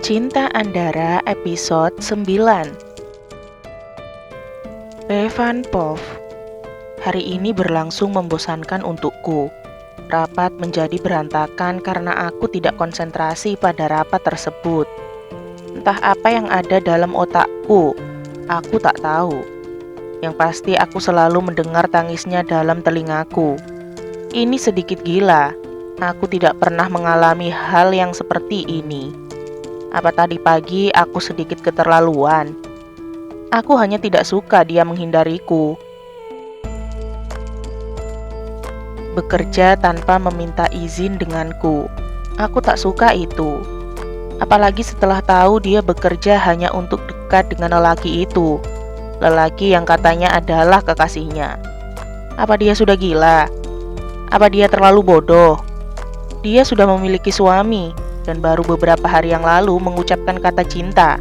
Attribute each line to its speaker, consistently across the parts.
Speaker 1: Cinta Andara episode 9. Evan Pov. Hari ini berlangsung membosankan untukku. Rapat menjadi berantakan karena aku tidak konsentrasi pada rapat tersebut. Entah apa yang ada dalam otakku, aku tak tahu. Yang pasti aku selalu mendengar tangisnya dalam telingaku. Ini sedikit gila. Aku tidak pernah mengalami hal yang seperti ini. Apa tadi pagi aku sedikit keterlaluan? Aku hanya tidak suka dia menghindariku. Bekerja tanpa meminta izin denganku. Aku tak suka itu. Apalagi setelah tahu dia bekerja hanya untuk dekat dengan lelaki itu. Lelaki yang katanya adalah kekasihnya. Apa dia sudah gila? Apa dia terlalu bodoh? Dia sudah memiliki suami dan baru beberapa hari yang lalu mengucapkan kata cinta.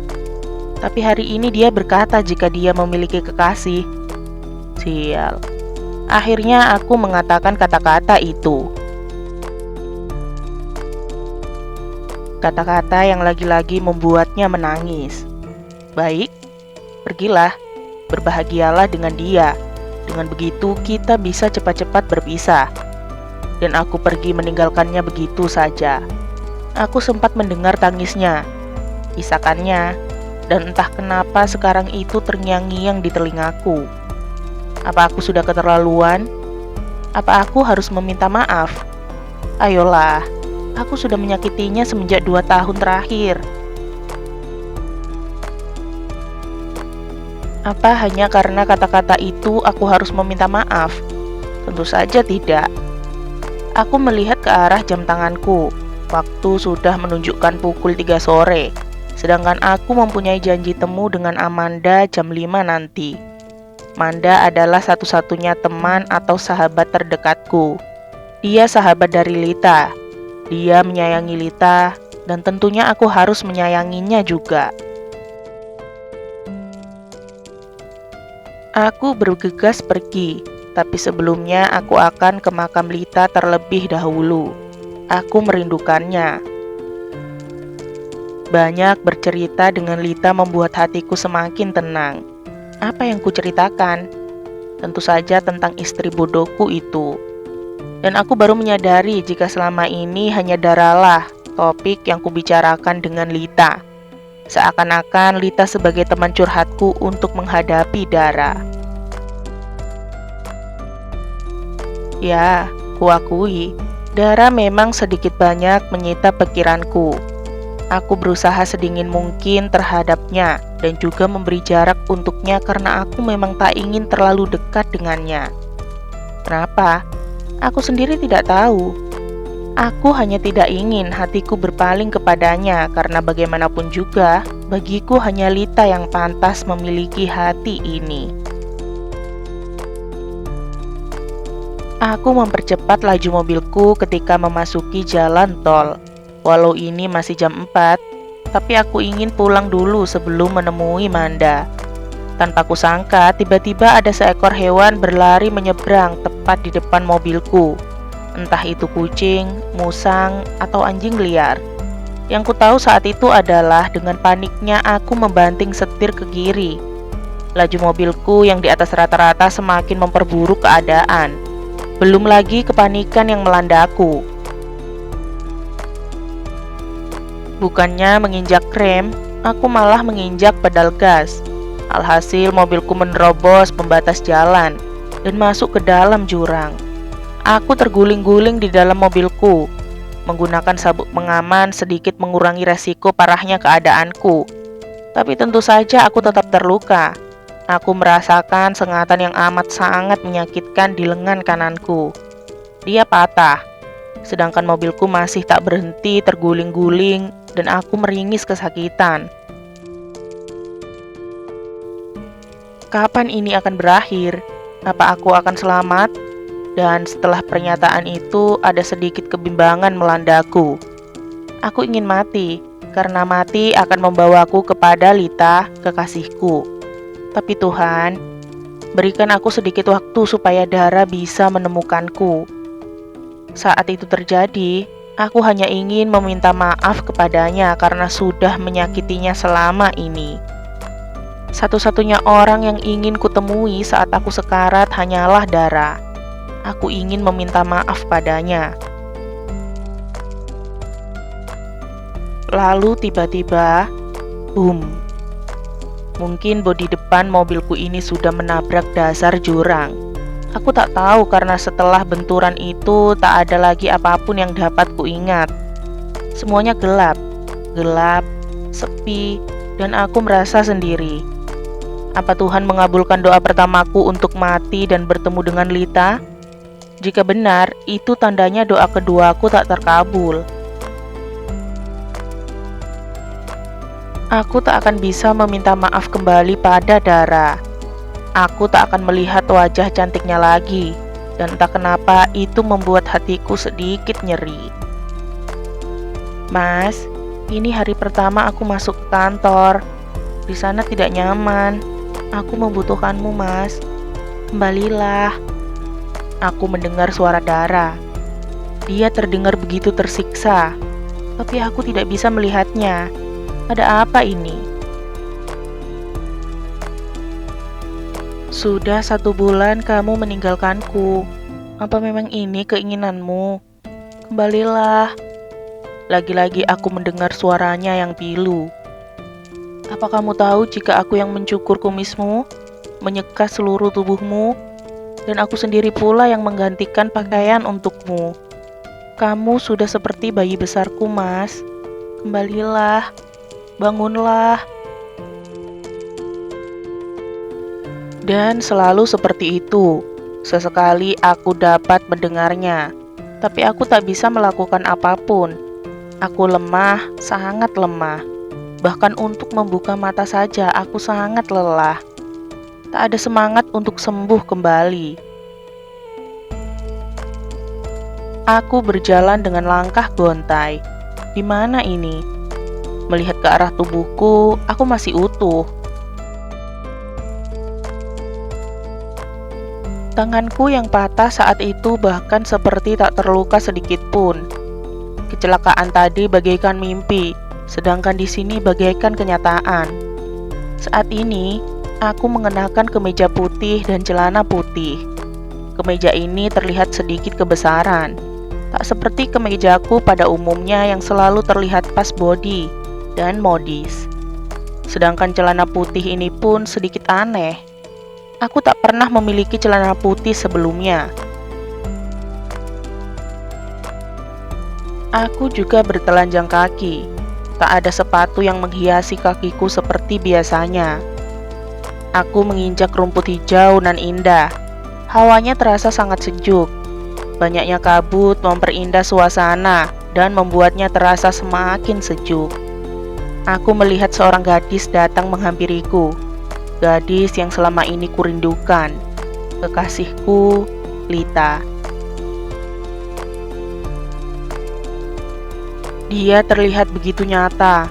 Speaker 1: Tapi hari ini dia berkata jika dia memiliki kekasih. Sial. Akhirnya aku mengatakan kata-kata itu. Kata-kata yang lagi-lagi membuatnya menangis. Baik, pergilah. Berbahagialah dengan dia. Dengan begitu kita bisa cepat-cepat berpisah. Dan aku pergi meninggalkannya begitu saja. Aku sempat mendengar tangisnya, isakannya, dan entah kenapa sekarang itu terngiang-ngiang di telingaku. Apa aku sudah keterlaluan? Apa aku harus meminta maaf? Ayolah, aku sudah menyakitinya semenjak 2 tahun terakhir. Apa hanya karena kata-kata itu aku harus meminta maaf? Tentu saja tidak. Aku melihat ke arah jam tanganku. Waktu sudah menunjukkan pukul 3 sore. Sedangkan aku mempunyai janji temu dengan Amanda jam 5 nanti. Manda adalah satu-satunya teman atau sahabat terdekatku. Dia sahabat dari Lita. Dia menyayangi Lita, dan tentunya aku harus menyayanginya juga. Aku bergegas pergi. Tapi sebelumnya aku akan ke makam Lita terlebih dahulu. Aku merindukannya. Banyak bercerita dengan Lita membuat hatiku semakin tenang. Apa yang kuceritakan? Tentu saja tentang istri bodohku itu. Dan aku baru menyadari jika selama ini hanya daralah topik yang kubicarakan dengan Lita. Seakan-akan Lita sebagai teman curhatku untuk menghadapi Dara. Ya, kuakui, Dara memang sedikit banyak menyita pikiranku. Aku berusaha sedingin mungkin terhadapnya dan juga memberi jarak untuknya karena aku memang tak ingin terlalu dekat dengannya. Kenapa? Aku sendiri tidak tahu. Aku hanya tidak ingin hatiku berpaling kepadanya karena bagaimanapun juga, bagiku hanya Lita yang pantas memiliki hati ini. Aku mempercepat laju mobilku ketika memasuki jalan tol. Walau ini masih jam 4, tapi aku ingin pulang dulu sebelum menemui Manda. Tanpa kusangka, tiba-tiba ada seekor hewan berlari menyeberang tepat di depan mobilku. Entah itu kucing, musang, atau anjing liar. Yang ku tahu saat itu adalah dengan paniknya aku membanting setir ke kiri. Laju mobilku yang di atas rata-rata semakin memperburuk keadaan. Belum lagi kepanikan yang melandaku. Bukannya menginjak rem, aku malah menginjak pedal gas. Alhasil mobilku menerobos pembatas jalan dan masuk ke dalam jurang. Aku terguling-guling di dalam mobilku. Menggunakan sabuk pengaman sedikit mengurangi resiko parahnya keadaanku. Tapi tentu saja aku tetap terluka. Aku merasakan sengatan yang amat sangat menyakitkan di lengan kananku. Dia patah, sedangkan mobilku masih tak berhenti terguling-guling dan aku meringis kesakitan. Kapan ini akan berakhir? Apa aku akan selamat? Dan setelah pernyataan itu ada sedikit kebimbangan melandaku. Aku ingin mati, karena mati akan membawaku kepada Lita, kekasihku. Tapi Tuhan, berikan aku sedikit waktu supaya Dara bisa menemukanku. Saat itu terjadi, Aku hanya ingin meminta maaf kepadanya karena sudah menyakitinya selama ini. Satu-satunya orang yang ingin kutemui saat aku sekarat hanyalah Dara. Aku ingin meminta maaf padanya. Lalu tiba-tiba, boom. Mungkin bodi depan mobilku ini sudah menabrak dasar jurang. Aku tak tahu karena setelah benturan itu tak ada lagi apapun yang dapat kuingat. Semuanya gelap, sepi, dan aku merasa sendiri. Apa Tuhan mengabulkan doa pertamaku untuk mati dan bertemu dengan Lita? Jika benar, itu tandanya doa keduaku tak terkabul. Aku tak akan bisa meminta maaf kembali pada Dara. Aku tak akan melihat wajah cantiknya lagi, dan entah kenapa itu membuat hatiku sedikit nyeri. Mas, ini hari pertama aku masuk ke kantor. Di sana tidak nyaman. Aku membutuhkanmu, Mas. Kembalilah. Aku mendengar suara Dara. Dia terdengar begitu tersiksa, tapi aku tidak bisa melihatnya. Ada apa ini? Sudah 1 bulan kamu meninggalkanku. Apa memang ini keinginanmu? Kembalilah. Lagi-lagi aku mendengar suaranya yang pilu. Apa kamu tahu jika aku yang mencukur kumismu, menyeka seluruh tubuhmu, dan aku sendiri pula yang menggantikan pakaian untukmu? Kamu sudah seperti bayi besarku, Mas. Kembalilah. Bangunlah. Dan selalu seperti itu. Sesekali aku dapat mendengarnya, tapi aku tak bisa melakukan apapun. Aku lemah, sangat lemah. Bahkan untuk membuka mata saja aku sangat lelah. Tak ada semangat untuk sembuh kembali. Aku berjalan dengan langkah gontai. Di mana ini? Melihat ke arah tubuhku, aku masih utuh. Tanganku yang patah saat itu bahkan seperti tak terluka sedikit pun. Kecelakaan tadi bagaikan mimpi, sedangkan di sini bagaikan kenyataan. Saat ini, aku mengenakan kemeja putih dan celana putih. Kemeja ini terlihat sedikit kebesaran, tak seperti kemejaku pada umumnya yang selalu terlihat pas body dan modis. Sedangkan celana putih ini pun sedikit aneh. Aku tak pernah memiliki celana putih sebelumnya. Aku juga bertelanjang kaki. Tak ada sepatu yang menghiasi kakiku seperti biasanya. Aku menginjak rumput hijau nan indah. Hawanya terasa sangat sejuk. Banyaknya kabut memperindah suasana dan membuatnya terasa semakin sejuk. Aku melihat seorang gadis datang menghampiriku. Gadis yang selama ini kurindukan, kekasihku, Lita. Dia terlihat begitu nyata,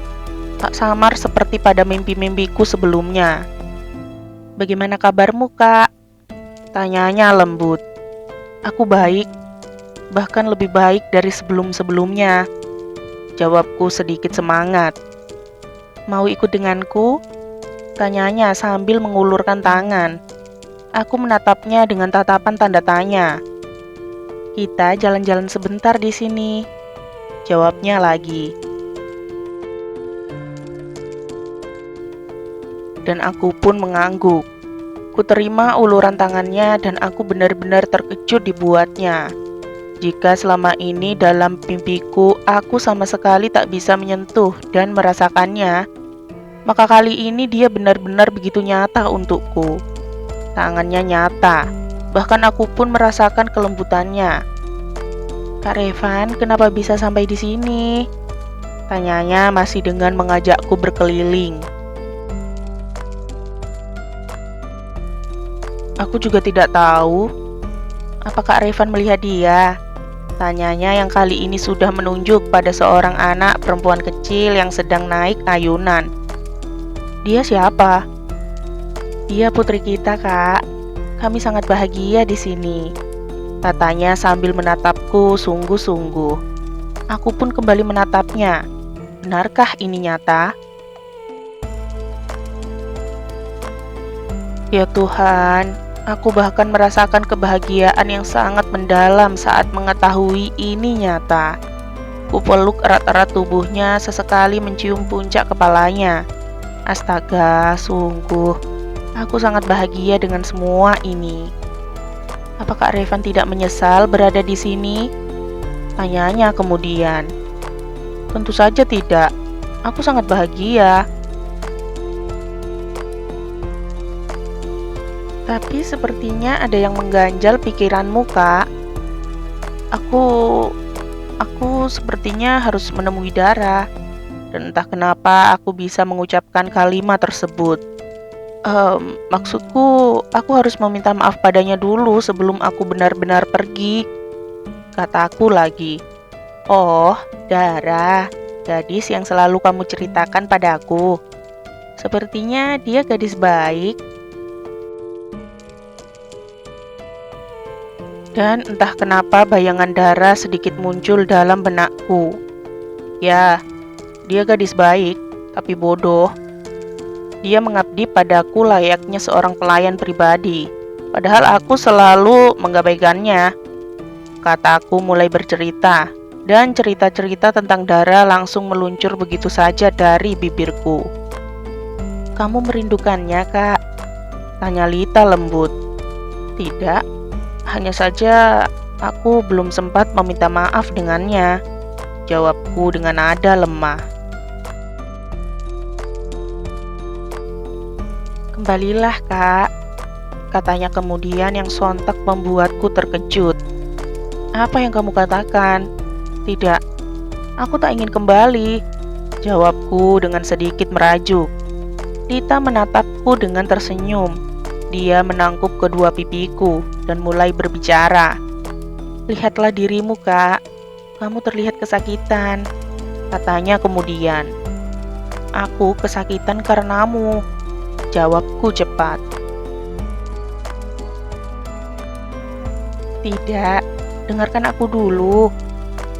Speaker 1: tak samar seperti pada mimpi-mimpiku sebelumnya. Bagaimana kabarmu, Kak? Tanyanya lembut. Aku baik, bahkan lebih baik dari sebelum-sebelumnya. Jawabku sedikit semangat. Mau ikut denganku? Tanyanya sambil mengulurkan tangan. Aku menatapnya dengan tatapan tanda tanya. Kita jalan-jalan sebentar di sini. Jawabnya lagi. Dan aku pun mengangguk. Kuterima uluran tangannya dan aku benar-benar terkejut dibuatnya. Jika selama ini dalam mimpiku aku sama sekali tak bisa menyentuh dan merasakannya, maka kali ini dia benar-benar begitu nyata untukku. Tangannya nyata, bahkan aku pun merasakan kelembutannya. Kak Revan, kenapa bisa sampai di sini? Tanyanya masih dengan mengajakku berkeliling. Aku juga tidak tahu. Apa Kak Revan melihat dia? Tanyanya yang kali ini sudah menunjuk pada seorang anak perempuan kecil yang sedang naik ayunan. Dia siapa? Dia putri kita, Kak. Kami sangat bahagia di sini. Katanya sambil menatapku sungguh-sungguh. Aku pun kembali menatapnya. Benarkah ini nyata? Ya Tuhan, aku bahkan merasakan kebahagiaan yang sangat mendalam saat mengetahui ini nyata. Kupeluk erat-erat tubuhnya, sesekali mencium puncak kepalanya. Astaga, sungguh, aku sangat bahagia dengan semua ini. Apakah Revan tidak menyesal berada di sini? Tanyanya kemudian. Tentu saja tidak. Aku sangat bahagia. Tapi sepertinya ada yang mengganjal pikiranmu, Kak. Aku Aku sepertinya harus menemui Dara. Dan entah kenapa aku bisa mengucapkan kalimat tersebut. Maksudku, aku harus meminta maaf padanya dulu sebelum aku benar-benar pergi, kataku lagi. Oh, Dara, gadis yang selalu kamu ceritakan padaku. Sepertinya dia gadis baik. Dan entah kenapa bayangan Dara sedikit muncul dalam benakku. Ya, dia gadis baik, tapi bodoh. Dia mengabdi padaku layaknya seorang pelayan pribadi, padahal aku selalu mengabaikannya. Kataku mulai bercerita, dan cerita-cerita tentang Dara langsung meluncur begitu saja dari bibirku. Kamu merindukannya, Kak? Tanya Lita lembut. Tidak. Hanya saja aku belum sempat meminta maaf dengannya, jawabku dengan nada lemah. Kembalilah, Kak, katanya kemudian yang sontak membuatku terkejut. Apa yang kamu katakan? Tidak, aku tak ingin kembali, jawabku dengan sedikit merajuk. Lita menatapku dengan tersenyum. Dia menangkup kedua pipiku dan mulai berbicara. Lihatlah dirimu, Kak. Kamu terlihat kesakitan, katanya kemudian. Aku kesakitan karenamu, jawabku cepat. Tidak, dengarkan aku dulu,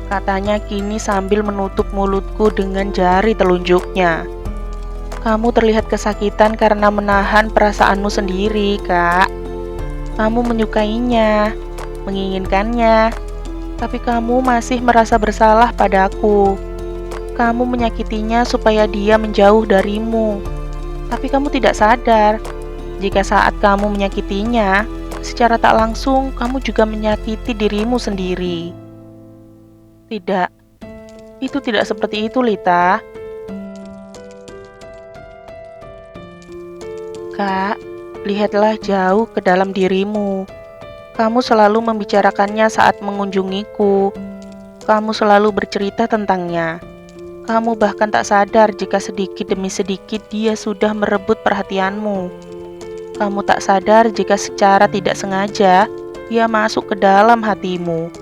Speaker 1: katanya kini sambil menutup mulutku dengan jari telunjuknya. Kamu terlihat kesakitan karena menahan perasaanmu sendiri, Kak. Kamu menyukainya, menginginkannya, tapi kamu masih merasa bersalah padaku. Kamu menyakitinya supaya dia menjauh darimu. Tapi kamu tidak sadar, jika saat kamu menyakitinya, secara tak langsung kamu juga menyakiti dirimu sendiri. Tidak, itu tidak seperti itu, Lita. Kak, lihatlah jauh ke dalam dirimu. Kamu selalu membicarakannya saat mengunjungiku. Kamu selalu bercerita tentangnya. Kamu bahkan tak sadar jika sedikit demi sedikit dia sudah merebut perhatianmu. Kamu tak sadar jika secara tidak sengaja dia masuk ke dalam hatimu.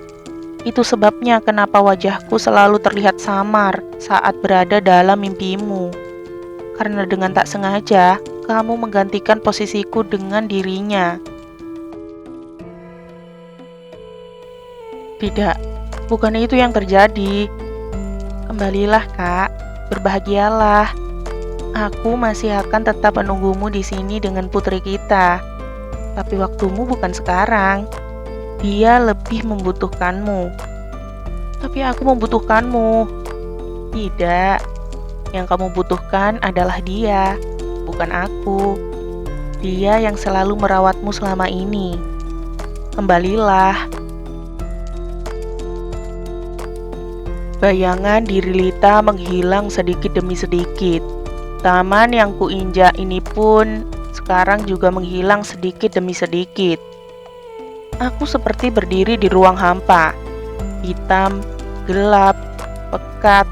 Speaker 1: Itu sebabnya kenapa wajahku selalu terlihat samar saat berada dalam mimpimu. Karena dengan tak sengaja, kamu menggantikan posisiku dengan dirinya. Tidak, bukan itu yang terjadi. Kembalilah, Kak. Berbahagialah. Aku masih akan tetap menunggumu di sini dengan putri kita. Tapi waktumu bukan sekarang. Dia lebih membutuhkanmu. Tapi aku membutuhkanmu. Tidak. Yang kamu butuhkan adalah dia, bukan aku. Dia yang selalu merawatmu selama ini. Kembalilah. Bayangan diri Lita menghilang sedikit demi sedikit. Taman yang kuinjak ini pun sekarang juga menghilang sedikit demi sedikit. Aku seperti berdiri di ruang hampa. Hitam, gelap, pekat,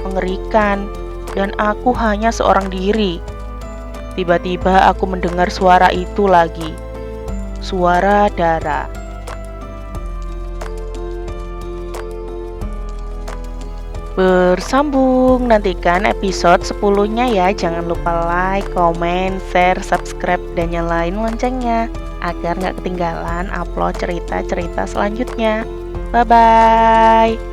Speaker 1: mengerikan, dan aku hanya seorang diri. Tiba-tiba aku mendengar suara itu lagi. Suara Dara. Bersambung, nantikan episode 10-nya ya. Jangan lupa like, komen, share, subscribe, dan nyalain loncengnya agar gak ketinggalan upload cerita-cerita selanjutnya. Bye-bye.